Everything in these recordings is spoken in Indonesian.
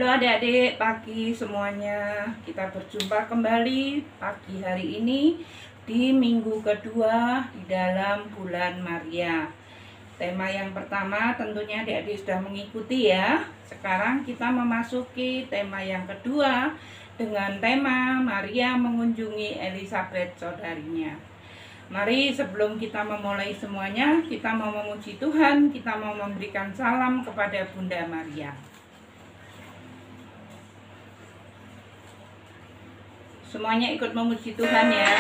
Halo adik-adik, pagi semuanya. Kita berjumpa kembali pagi hari ini di minggu kedua di dalam bulan Maria. Tema yang pertama tentunya adik-adik sudah mengikuti ya. Sekarang kita memasuki tema yang kedua dengan tema Maria mengunjungi Elizabeth saudarinya. Mari sebelum kita memulai semuanya, kita mau memuji Tuhan, kita mau memberikan salam kepada Bunda Maria. Semuanya ikut memuji Tuhan ya.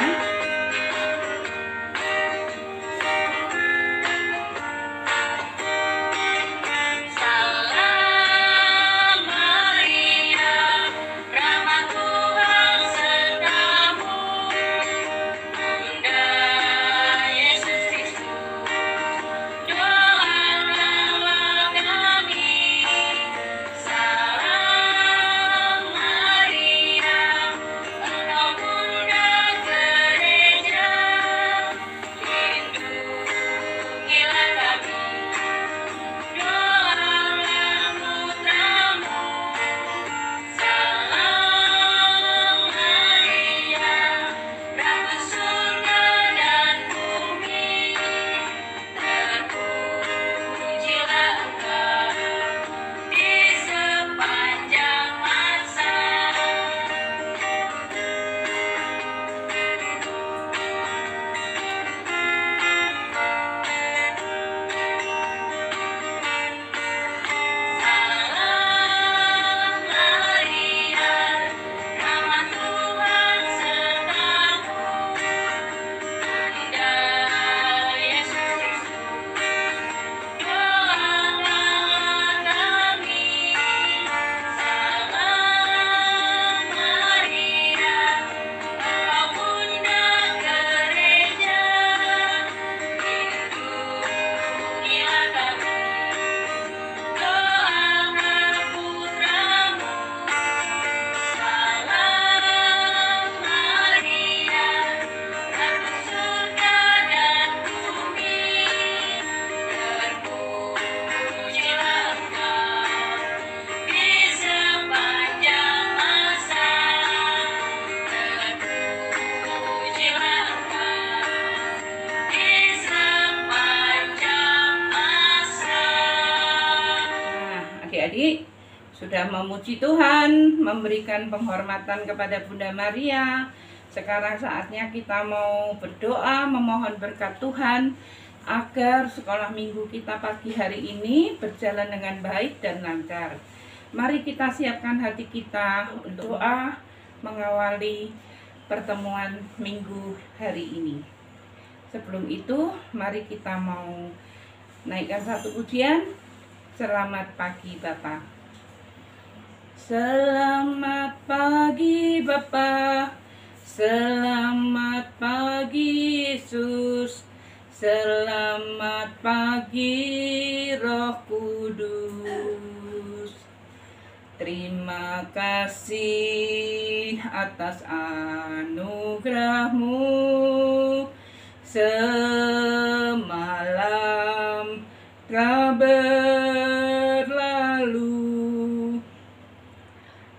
Adik-adik sudah memuji Tuhan, memberikan penghormatan kepada Bunda Maria. Sekarang saatnya kita mau berdoa, memohon berkat Tuhan agar sekolah minggu kita pagi hari ini berjalan dengan baik dan lancar. Mari kita siapkan hati kita untuk doa mengawali pertemuan minggu hari ini. Sebelum itu, mari kita mau naikkan satu pujian. Selamat pagi Bapa. Selamat pagi Bapa. Selamat pagi Yesus. Selamat pagi Roh Kudus. Terima kasih atas anugerah-Mu. Semalam telah berlalu,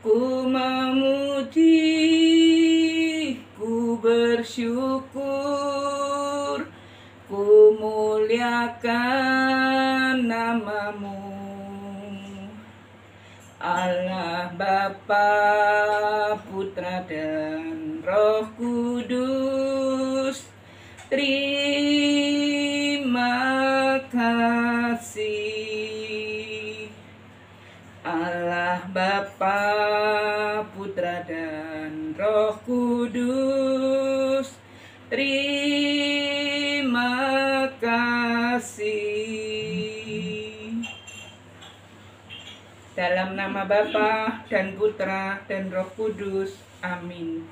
ku memuji, ku bersyukur, ku muliakan nama-Mu. Allah Bapa, Putra dan Roh Kudus, terima kasih. Allah Bapa, Putra dan Roh Kudus, terima kasih. Dalam nama Bapa dan Putra dan Roh Kudus, amin.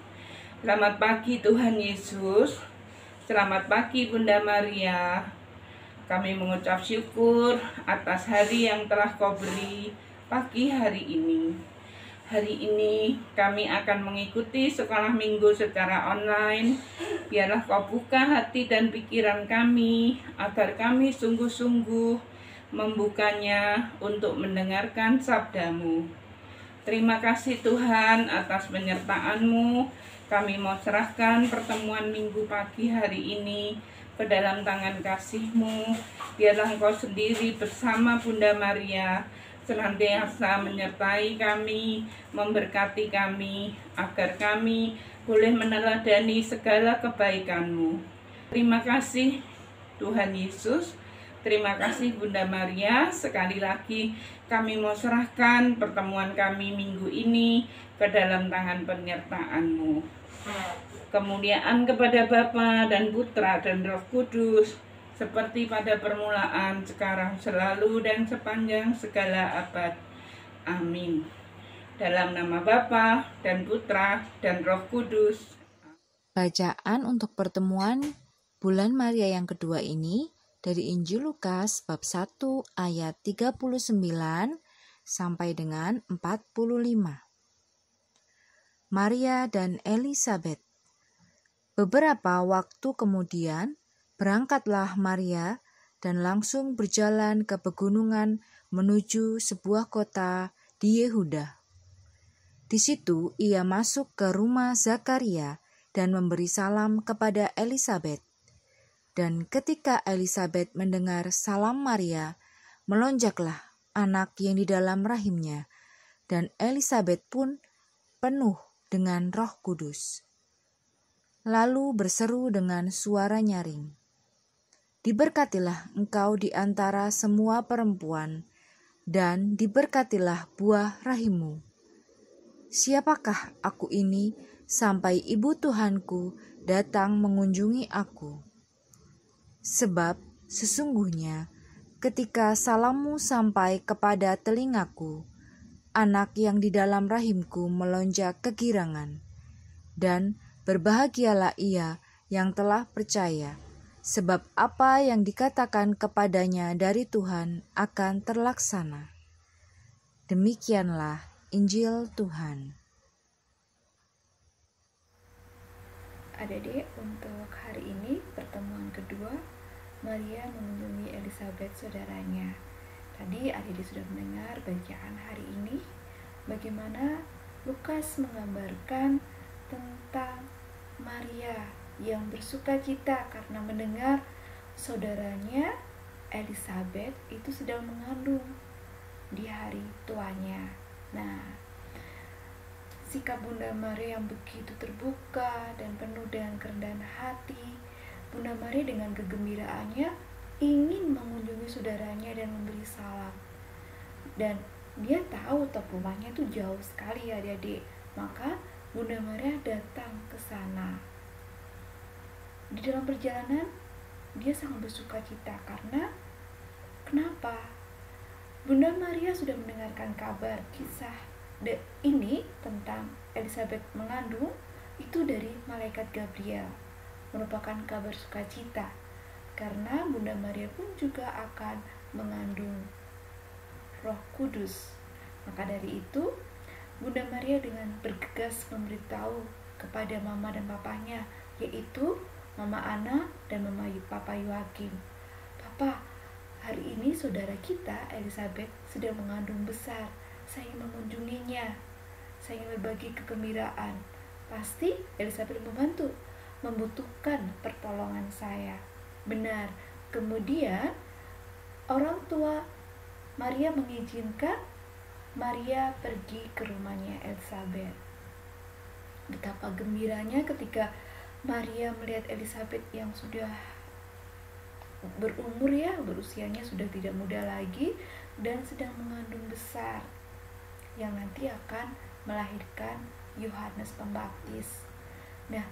Selamat pagi Tuhan Yesus. Selamat pagi Bunda Maria. Kami mengucap syukur atas hari yang telah Kau beri pagi hari ini. Hari ini kami akan mengikuti sekolah minggu secara online. Biarlah Kau buka hati dan pikiran kami agar kami sungguh-sungguh membukanya untuk mendengarkan sabda-Mu. Terima kasih Tuhan atas penyertaan-Mu. Kami mau serahkan pertemuan minggu pagi hari ini ke dalam tangan kasih-Mu. Biarlah Engkau sendiri bersama Bunda Maria senantiasa menyertai kami, memberkati kami, agar kami boleh meneladani segala kebaikan-Mu. Terima kasih Tuhan Yesus. Terima kasih Bunda Maria. Sekali lagi kami mau serahkan pertemuan kami minggu ini ke dalam tangan penyertaan-Mu. Kemuliaan kepada Bapa dan Putra dan Roh Kudus, seperti pada permulaan, sekarang, selalu, dan sepanjang segala abad. Amin. Dalam nama Bapa dan Putra dan Roh Kudus. Bacaan untuk pertemuan bulan Maria yang kedua ini dari Injil Lukas bab 1 ayat 39 sampai dengan 45. Maria dan Elisabet. Beberapa waktu kemudian, berangkatlah Maria dan langsung berjalan ke pegunungan menuju sebuah kota di Yehuda. Di situ ia masuk ke rumah Zakaria dan memberi salam kepada Elisabet. Dan ketika Elisabet mendengar salam Maria, melonjaklah anak yang di dalam rahimnya, dan Elisabet pun penuh dengan Roh Kudus. Lalu berseru dengan suara nyaring, "Diberkatilah engkau di antara semua perempuan, dan diberkatilah buah rahimmu. Siapakah aku ini sampai ibu Tuhanku datang mengunjungi aku? Sebab sesungguhnya ketika salammu sampai kepada telingaku, anak yang di dalam rahimku melonjak kegirangan. Dan berbahagialah ia yang telah percaya, sebab apa yang dikatakan kepadanya dari Tuhan akan terlaksana." Demikianlah Injil Tuhan. Adik-adik, untuk hari ini pertemuan kedua, Maria mengunjungi Elisabet saudaranya. Tadi adik-adik sudah mendengar bacaan hari ini, bagaimana Lukas menggambarkan tentang Maria yang bersuka cita karena mendengar saudaranya Elisabet itu sedang mengandung di hari tuanya. Nah, sikap Bunda Maria yang begitu terbuka dan penuh dengan kerendahan hati, Bunda Maria dengan kegembiraannya ingin mengunjungi saudaranya dan memberi salam. Dan dia tahu rumahnya itu jauh sekali ya adik-adik, maka Bunda Maria datang ke sana. Di dalam perjalanan, dia sangat bersuka cita karena kenapa? Bunda Maria sudah mendengarkan kabar kisah ini tentang Elisabet mengandung itu dari malaikat Gabriel, merupakan kabar sukacita karena Bunda Maria pun juga akan mengandung Roh Kudus. Maka dari itu Bunda Maria dengan bergegas memberitahu kepada mama dan papanya, yaitu Mama Ana dan Papa Yoakim, "Papa, hari ini saudara kita Elisabet sedang mengandung besar. Saya ingin mengunjunginya. Saya ingin berbagi kegembiraan. Pasti Elisabet membutuhkan pertolongan saya." Benar. Kemudian orang tua Maria mengizinkan Maria pergi ke rumahnya Elisabet. Betapa gembiranya ketika Maria melihat Elisabet yang sudah berumur berusianya sudah tidak muda lagi dan sedang mengandung besar yang nanti akan melahirkan Yohanes Pembaptis. Nah,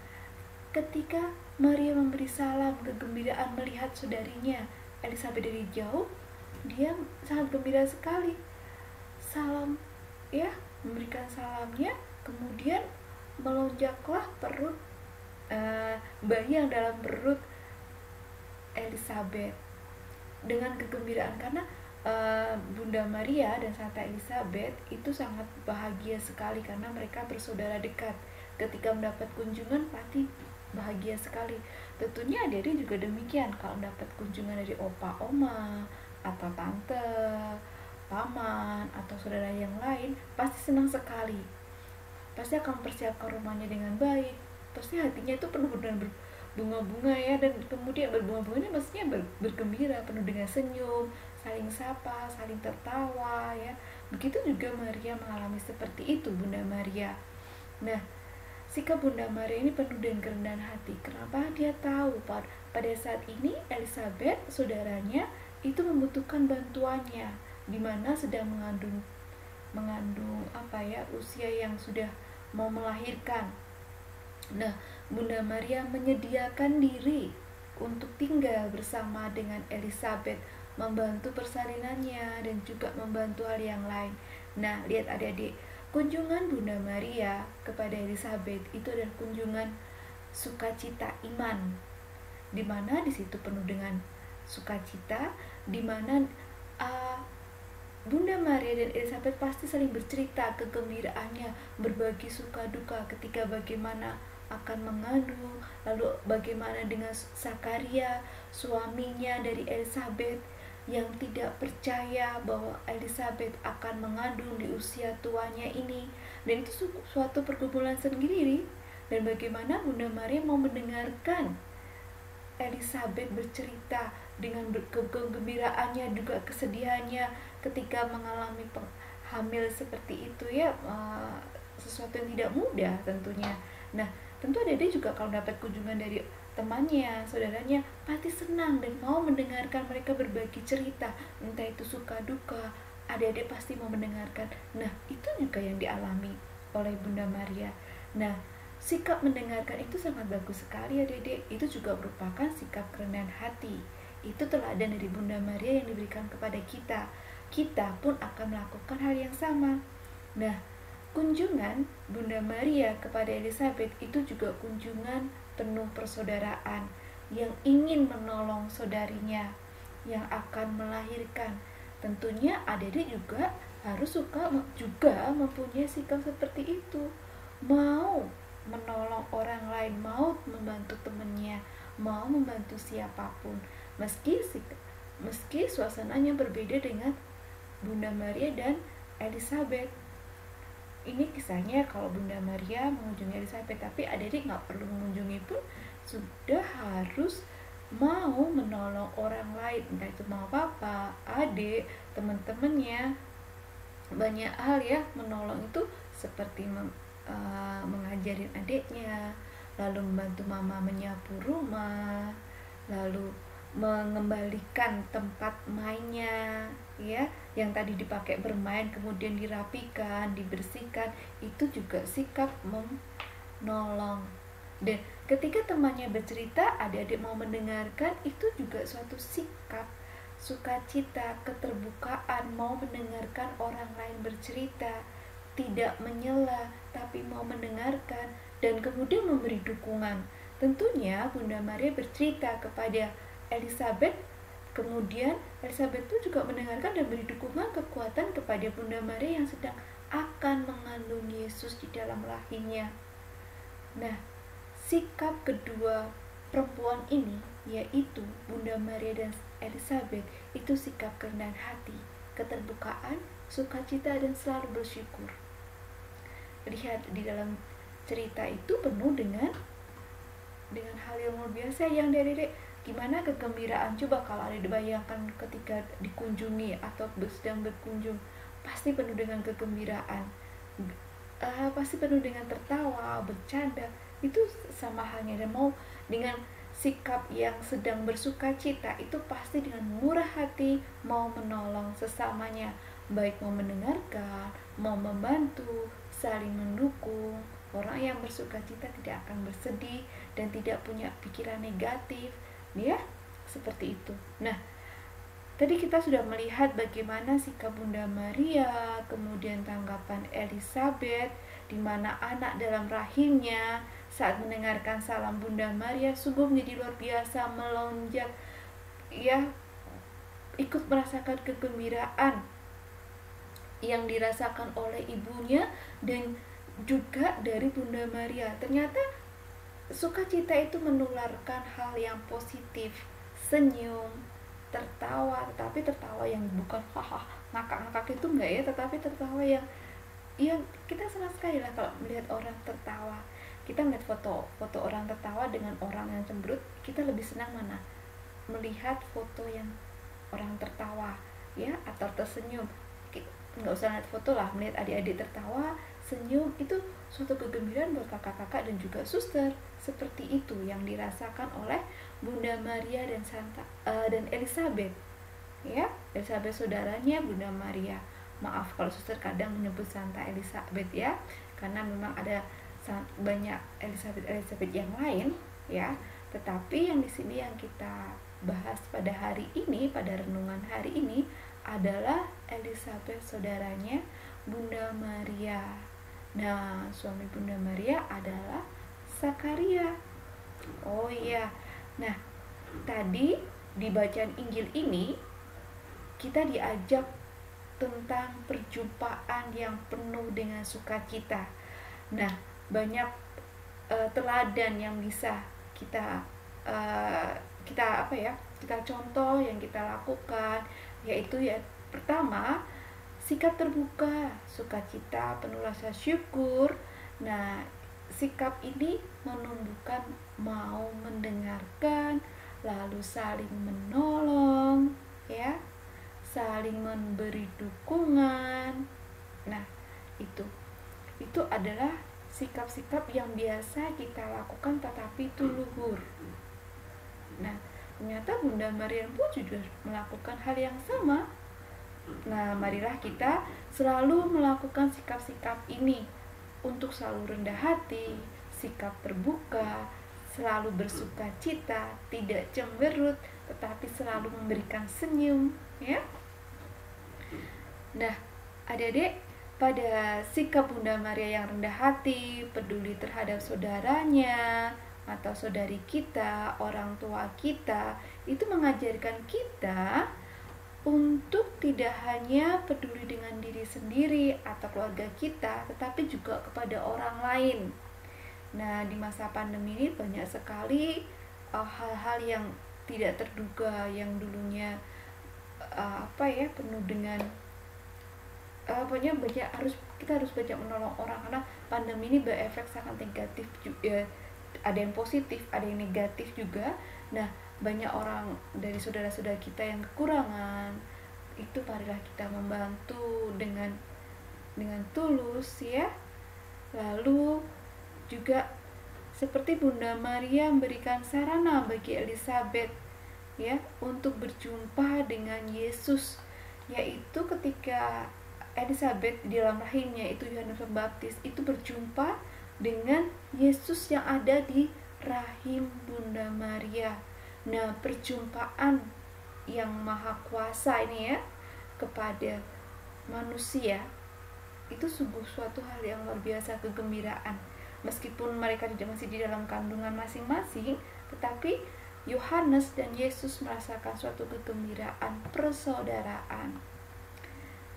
ketika Maria memberi salam kegembiraan melihat saudarinya Elisabet dari jauh, dia sangat gembira sekali. Memberikan salamnya, kemudian melonjaklah perut bayi yang dalam perut Elisabet dengan kegembiraan karena Bunda Maria dan Santa Elisabet itu sangat bahagia sekali karena mereka bersaudara dekat. Ketika mendapat kunjungan pasti bahagia sekali. Tentunya adik-adik juga demikian, kalau mendapat kunjungan dari opa, oma, atau tante, paman atau saudara yang lain pasti senang sekali, pasti akan mempersiapkan rumahnya dengan baik, pasti hatinya itu penuh dengan berbunga-bunga ya, dan kemudian berbunga-bunga ini maksudnya bergembira, penuh dengan senyum, saling sapa, saling tertawa ya. Begitu juga Maria mengalami seperti itu, Bunda Maria. Nah, sikap Bunda Maria ini penuh dengan kerendahan hati. Kenapa? Dia tahu pada saat ini Elizabeth, saudaranya, itu membutuhkan bantuannya, dimana sedang mengandung usia yang sudah mau melahirkan. Nah, Bunda Maria menyediakan diri untuk tinggal bersama dengan Elizabeth, membantu persalinannya dan juga membantu hal yang lain. Nah, lihat adik-adik, kunjungan Bunda Maria kepada Elizabeth itu adalah kunjungan sukacita iman, di mana di situ penuh dengan sukacita, di mana Bunda Maria dan Elizabeth pasti saling bercerita kegembiraannya, berbagi suka duka ketika bagaimana akan mengandung, lalu bagaimana dengan Zakaria, suaminya dari Elizabeth, yang tidak percaya bahwa Elizabeth akan mengandung di usia tuanya ini. Dan itu suatu pergumulan sendiri, dan bagaimana Bunda Maria mau mendengarkan Elizabeth bercerita dengan kegembiraannya, juga kesedihannya ketika mengalami hamil seperti itu ya, sesuatu yang tidak mudah tentunya. Nah, tentu adik-adik juga kalau dapat kunjungan dari temannya, saudaranya, pasti senang dan mau mendengarkan mereka berbagi cerita, entah itu suka duka, adik-adik pasti mau mendengarkan. Nah, itu juga yang dialami oleh Bunda Maria. Nah, sikap mendengarkan itu sangat bagus sekali adik-adik. Itu juga merupakan sikap kerendahan hati. Itu teladan dari Bunda Maria yang diberikan kepada kita. Kita pun akan melakukan hal yang sama. Nah, kunjungan Bunda Maria kepada Elizabeth itu juga kunjungan penuh persaudaraan, yang ingin menolong saudarinya yang akan melahirkan. Tentunya adik-adik juga harus juga mempunyai sikap seperti itu, mau menolong orang lain, mau membantu temannya, mau membantu siapapun, meski suasananya berbeda dengan Bunda Maria dan Elizabeth. Ini kisahnya kalau Bunda Maria mengunjungi Elizabeth, tapi adik-adik nggak perlu mengunjungi pun sudah harus mau menolong orang lain, entah itu mau papa, adik, teman-temannya. Banyak hal ya, menolong itu seperti mengajarin adiknya, lalu membantu mama menyapu rumah, lalu mengembalikan tempat mainnya ya, yang tadi dipakai bermain kemudian dirapikan, dibersihkan. Itu juga sikap menolong. Dan ketika temannya bercerita, adik-adik mau mendengarkan, itu juga suatu sikap sukacita, keterbukaan, mau mendengarkan orang lain bercerita, tidak menyela tapi mau mendengarkan dan kemudian memberi dukungan. Tentunya Bunda Maria bercerita kepada Elizabeth, kemudian Elizabeth itu juga mendengarkan dan beri dukungan kekuatan kepada Bunda Maria yang sedang akan mengandung Yesus di dalam rahimnya. Nah, sikap kedua perempuan ini, yaitu Bunda Maria dan Elizabeth, itu sikap kerendahan hati, keterbukaan, sukacita, dan selalu bersyukur. Lihat di dalam cerita itu penuh dengan hal yang luar biasa yang adik-adik. Gimana kegembiraan, coba kalau ada dibayangkan ketika dikunjungi atau sedang berkunjung, pasti penuh dengan kegembiraan, pasti penuh dengan tertawa, bercanda. Itu sama halnya, dan mau dengan sikap yang sedang bersuka cita, itu pasti dengan murah hati mau menolong sesamanya, baik mau mendengarkan, mau membantu, saling mendukung. Orang yang bersuka cita tidak akan bersedih dan tidak punya pikiran negatif ya, seperti itu. Nah, tadi kita sudah melihat bagaimana sikap Bunda Maria, kemudian tanggapan Elizabeth, di mana anak dalam rahimnya saat mendengarkan salam Bunda Maria sungguh menjadi luar biasa, melonjak ya, ikut merasakan kegembiraan yang dirasakan oleh ibunya dan juga dari Bunda Maria. Ternyata sukacita itu menularkan hal yang positif, senyum, tertawa, tetapi tertawa yang bukan haha ngakak-ngakak itu enggak ya, tetapi tertawa yang kita senang sekali lah kalau melihat orang tertawa. Kita melihat foto orang tertawa dengan orang yang cemberut, kita lebih senang mana? Melihat foto yang orang tertawa ya, atau tersenyum. Nggak usah lihat foto lah, melihat adik-adik tertawa, senyum, itu suatu kegembiraan buat kakak-kakak dan juga suster. Seperti itu yang dirasakan oleh Bunda Maria dan Elizabeth ya. Elizabeth saudaranya Bunda Maria. Maaf kalau suster kadang menyebut Santa Elizabeth ya, karena memang ada banyak Elizabeth yang lain ya. Tetapi yang di sini yang kita bahas pada hari ini, pada renungan hari ini adalah Elizabeth saudaranya Bunda Maria. Nah, suami Bunda Maria adalah Zakaria. Oh iya. Nah, tadi di bacaan Injil ini kita diajak tentang perjumpaan yang penuh dengan sukacita. Nah, banyak teladan yang bisa kita contoh, yang kita lakukan, yaitu ya pertama, sikap terbuka, sukacita, penuh rasa syukur. Nah, sikap ini menumbuhkan mau mendengarkan, lalu saling menolong ya, saling memberi dukungan. Nah, itu adalah sikap-sikap yang biasa kita lakukan tetapi itu luhur. Nah, ternyata Bunda Maria pun juga melakukan hal yang sama. Nah, marilah kita selalu melakukan sikap-sikap ini untuk selalu rendah hati, sikap terbuka, selalu bersuka cita, tidak cemberut, tetapi selalu memberikan senyum ya. Nah, adik-adik, pada sikap Bunda Maria yang rendah hati, peduli terhadap saudaranya atau saudari kita, orang tua kita, itu mengajarkan kita untuk tidak hanya peduli dengan diri sendiri atau keluarga kita, tetapi juga kepada orang lain. Nah, di masa pandemi ini banyak sekali hal-hal yang tidak terduga, yang dulunya penuh dengan kita harus banyak menolong orang, karena pandemi ini berefek sangat negatif juga. Ada yang positif, ada yang negatif juga. Nah, banyak orang dari saudara-saudara kita yang kekurangan, itu marilah kita membantu dengan tulus ya. Lalu juga seperti Bunda Maria memberikan sarana bagi Elizabeth ya untuk berjumpa dengan Yesus, yaitu ketika Elizabeth di dalam rahimnya itu Yohanes Pembaptis itu berjumpa dengan Yesus yang ada di rahim Bunda Maria. Nah, perjumpaan yang maha kuasa ini ya kepada manusia itu sungguh suatu hal yang luar biasa, kegembiraan. Meskipun mereka masih di dalam kandungan masing-masing, tetapi Yohanes dan Yesus merasakan suatu kegembiraan persaudaraan.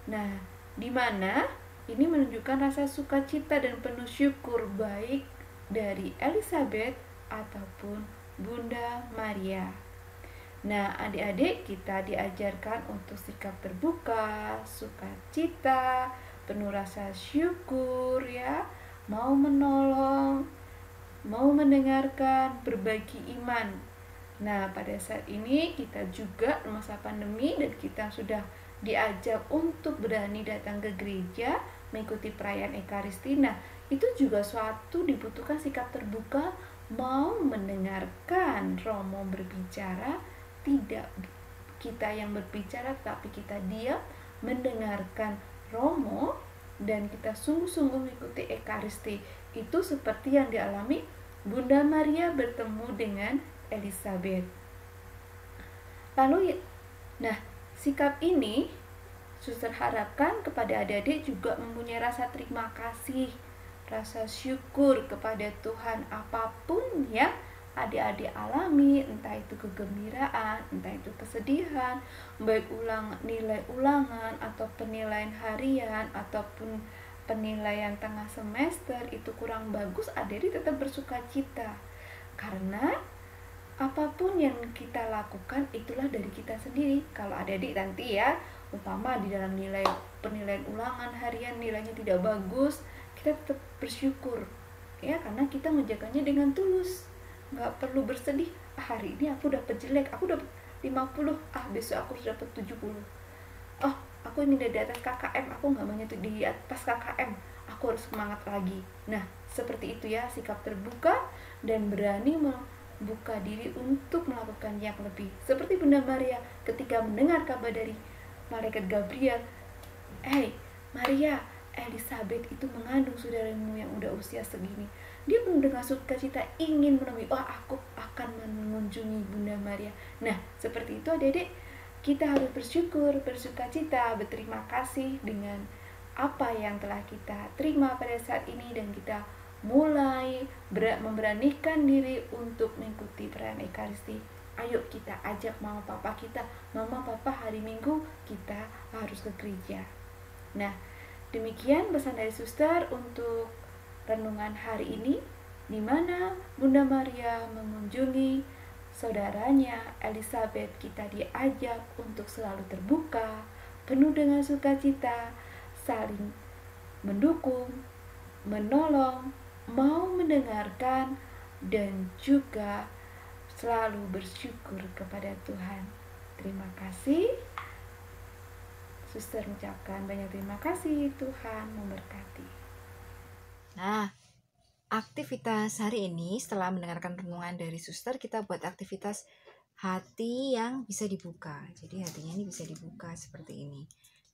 Nah, di mana ini menunjukkan rasa sukacita dan penuh syukur baik dari Elizabeth ataupun Bunda Maria. Nah, adik-adik, kita diajarkan untuk sikap terbuka, sukacita, penuh rasa syukur ya, mau menolong, mau mendengarkan, berbagi iman. Nah, pada saat ini kita juga masa pandemi dan kita sudah diajak untuk berani datang ke gereja, mengikuti perayaan Ekaristi. Nah, itu juga suatu dibutuhkan sikap terbuka, mau mendengarkan Romo berbicara, tidak kita yang berbicara tapi kita diam mendengarkan Romo, dan kita sungguh-sungguh mengikuti Ekaristi. Itu seperti yang dialami Bunda Maria bertemu dengan Elizabeth. Lalu nah, sikap ini suster harapkan kepada adik-adik juga mempunyai rasa terima kasih, rasa syukur kepada Tuhan apapun yang adik-adik alami, entah itu kegembiraan, entah itu kesedihan, baik nilai ulangan atau penilaian harian ataupun penilaian tengah semester itu kurang bagus, adik-adik tetap bersuka cita. Karena apapun yang kita lakukan itulah dari kita sendiri. Kalau adik-adik nanti ya, umpama di dalam penilaian ulangan harian nilainya tidak bagus, kita tetap bersyukur ya, karena kita menjaganya dengan tulus. Nggak perlu bersedih, hari ini aku dapat jelek, aku dapat 50, besok aku dapat 70. Aku ini di atas KKM, aku nggak maunya di atas KKM, aku harus semangat lagi. Nah, seperti itu ya, sikap terbuka dan berani membuka diri untuk melakukan yang lebih. Seperti Bunda Maria ketika mendengar kabar dari malaikat Gabriel, Maria, Elizabeth itu mengandung saudaramu yang udah usia segini. Dia penuh dengan sukacita ingin menemui, aku akan mengunjungi Bunda Maria. Nah, seperti itu adik-adik, kita harus bersyukur, bersukacita, berterima kasih dengan apa yang telah kita terima pada saat ini, dan kita mulai memberanikan diri untuk mengikuti perayaan Ekaristi. Ayo kita ajak mama papa kita, mama papa hari Minggu kita harus ke gereja. Nah, demikian pesan dari suster untuk renungan hari ini, di mana Bunda Maria mengunjungi saudaranya Elizabeth. Kita diajak untuk selalu terbuka, penuh dengan sukacita, saling mendukung, menolong, mau mendengarkan, dan juga selalu bersyukur kepada Tuhan. Terima kasih. Suster mengucapkan banyak terima kasih. Tuhan memberkati. Nah, aktivitas hari ini setelah mendengarkan renungan dari suster, kita buat aktivitas hati yang bisa dibuka. Jadi hatinya ini bisa dibuka seperti ini.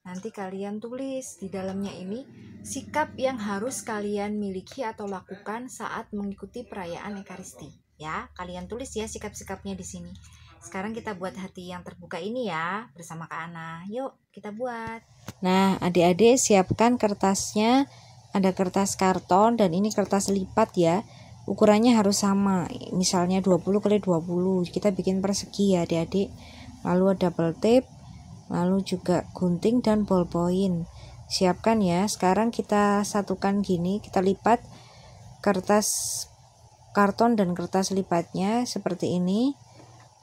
Nanti kalian tulis di dalamnya ini sikap yang harus kalian miliki atau lakukan saat mengikuti perayaan Ekaristi. Ya, kalian tulis ya sikap-sikapnya di sini. Sekarang kita buat hati yang terbuka ini ya bersama Kak Ana. Yuk kita buat. Nah, adik-adik siapkan kertasnya. Ada kertas karton dan ini kertas lipat ya. Ukurannya harus sama. Misalnya 20 x 20. Kita bikin persegi ya adik-adik. Lalu ada double tape, lalu juga gunting dan ballpoint. Siapkan ya. Sekarang kita satukan gini, kita lipat kertas karton dan kertas lipatnya seperti ini.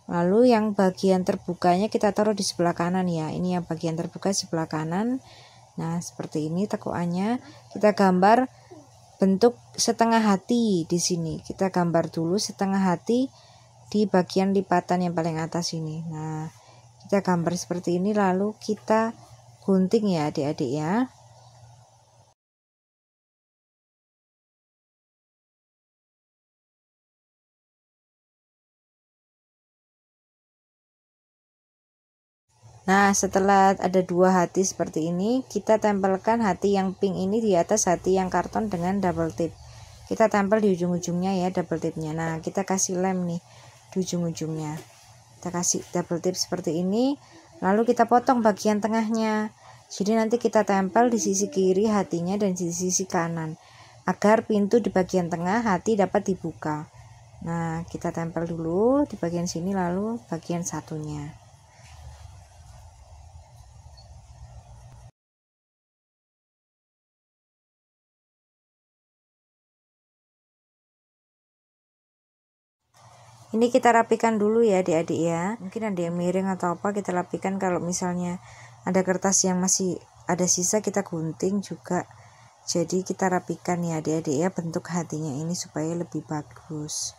Lalu yang bagian terbukanya kita taruh di sebelah kanan ya. Ini yang bagian terbuka sebelah kanan. Nah, seperti ini tekuannya. Kita gambar bentuk setengah hati di sini. Kita gambar dulu setengah hati di bagian lipatan yang paling atas ini. Nah, kita gambar seperti ini lalu kita gunting ya adik-adik ya. Nah, setelah ada dua hati seperti ini, kita tempelkan hati yang pink ini di atas hati yang karton dengan double tape. Kita tempel di ujung-ujungnya ya double tape-nya. Nah, kita kasih lem nih di ujung-ujungnya. Kita kasih double tape seperti ini, lalu kita potong bagian tengahnya. Jadi nanti kita tempel di sisi kiri hatinya dan di sisi kanan, agar pintu di bagian tengah hati dapat dibuka. Nah, kita tempel dulu di bagian sini lalu bagian satunya. Ini kita rapikan dulu ya adik-adik ya. Mungkin ada yang miring atau apa, kita rapikan. Kalau misalnya ada kertas yang masih ada sisa, kita gunting juga. Jadi kita rapikan ya adik-adik ya bentuk hatinya ini supaya lebih bagus.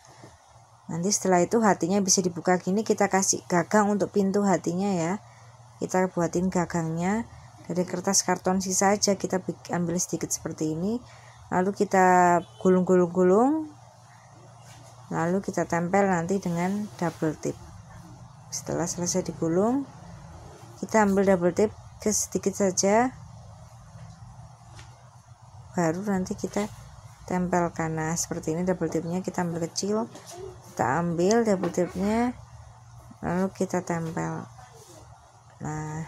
Nanti setelah itu hatinya bisa dibuka gini, kita kasih gagang untuk pintu hatinya ya. Kita buatin gagangnya dari kertas karton sisa aja, kita ambil sedikit seperti ini. Lalu kita gulung-gulung-gulung. Lalu kita tempel nanti dengan double tape. Setelah selesai digulung, kita ambil double tape ke sedikit saja, baru nanti kita tempelkan. Nah, seperti ini double tape-nya kita ambil kecil, kita ambil double tape-nya, lalu kita tempel. Nah,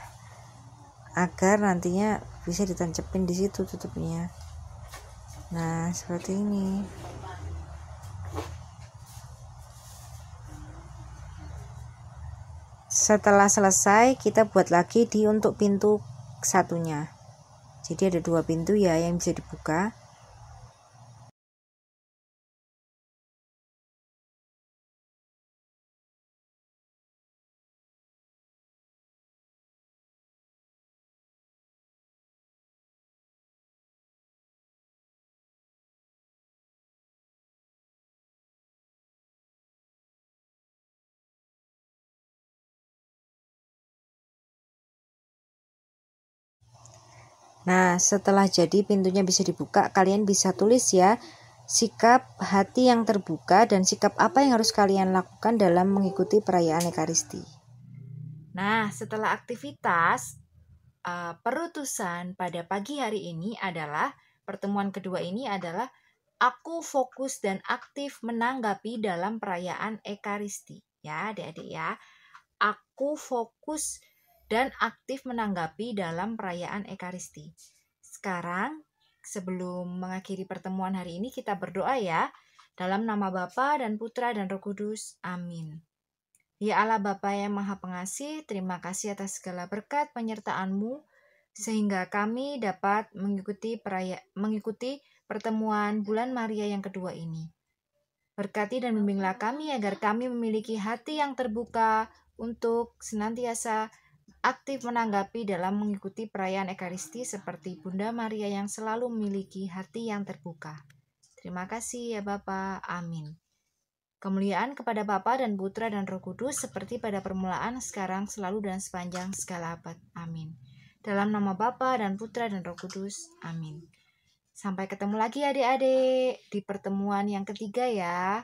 agar nantinya bisa ditancepin di situ tutupnya. Nah, seperti ini. Setelah selesai, kita buat lagi untuk pintu satunya. Jadi ada dua pintu ya yang bisa dibuka. Nah, setelah jadi pintunya bisa dibuka, kalian bisa tulis ya sikap hati yang terbuka dan sikap apa yang harus kalian lakukan dalam mengikuti perayaan Ekaristi. Nah, setelah aktivitas perutusan pada pagi hari ini adalah pertemuan kedua ini adalah aku fokus dan aktif menanggapi dalam perayaan Ekaristi. Ya, adik-adik ya. Aku fokus dan aktif menanggapi dalam perayaan Ekaristi. Sekarang, sebelum mengakhiri pertemuan hari ini, kita berdoa ya. Dalam nama Bapa dan Putra dan Roh Kudus. Amin. Ya Allah Bapa yang Maha Pengasih, terima kasih atas segala berkat penyertaan-Mu, sehingga kami dapat mengikuti pertemuan bulan Maria yang kedua ini. Berkati dan bimbinglah kami agar kami memiliki hati yang terbuka untuk senantiasa aktif menanggapi dalam mengikuti perayaan Ekaristi seperti Bunda Maria yang selalu memiliki hati yang terbuka. Terima kasih ya Bapa. Amin. Kemuliaan kepada Bapa dan Putra dan Roh Kudus seperti pada permulaan, sekarang, selalu dan sepanjang segala abad. Amin. Dalam nama Bapa dan Putra dan Roh Kudus. Amin. Sampai ketemu lagi adik-adik di pertemuan yang ketiga ya.